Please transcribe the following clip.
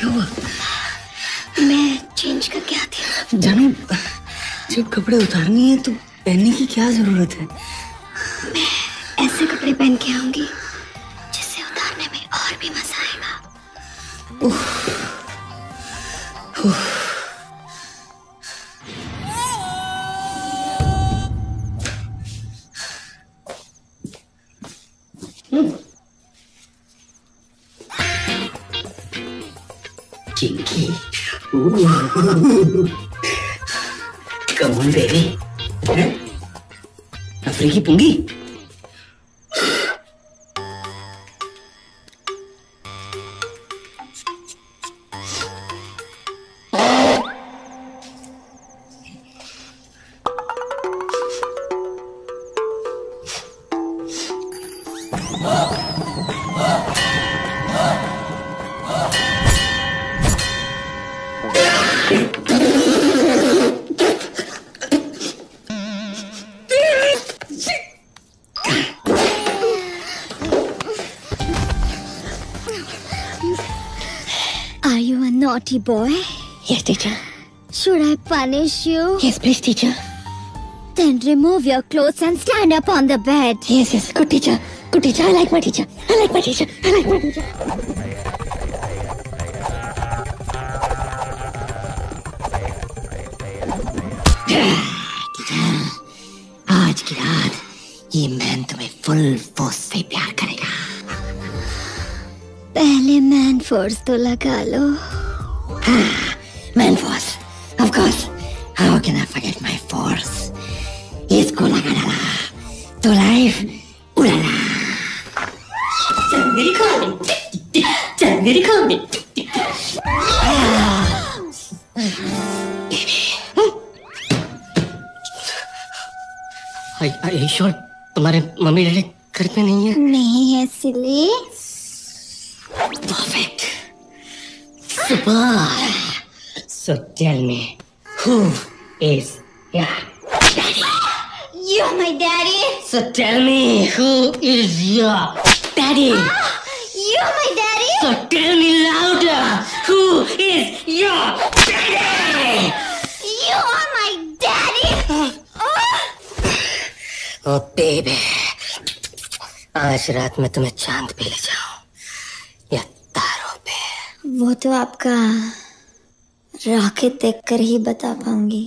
क्या हुआ? मैं चेंज करके आती हूँ। जानू, जब कपड़े उतारने हैं तो पहनने की क्या जरूरत है? मैं ऐसे कपड़े पहन के आऊंगी जिससे उतारने में और भी मजा आएगा। Kinky. Come on, baby. अफ्रीकी पुंगी। Are you a naughty boy? Yes, teacher. Should I punish you? Yes, please, teacher. Then remove your clothes and stand up on the bed. Yes, yes. Good teacher. Good teacher. I like my teacher. I like my teacher. I like my teacher. Teacher, आज की रात ये man तुम्हें full force से प्यार करेगा। पहले man force तो लगा लो। Man force, of course. How can I forget my force? इसको लगा डाला तो लाइफ उड़ाला। चल मेरी खाने, चल मेरी खाने। Are you sure तुम्हारे मम्मी डैडी घर पे नहीं है? नहीं है सिली। Perfect. Super. So tell me, who is your daddy? You're my daddy. So tell me, who is your daddy? You're my daddy. So tell me louder, who is your daddy? You are my daddy. Oh baby, आज रात में तुम्हें चांद पे ले जाऊं या तारों पे? वो तो आपका रॉकेट देखकर ही बता पाऊंगी।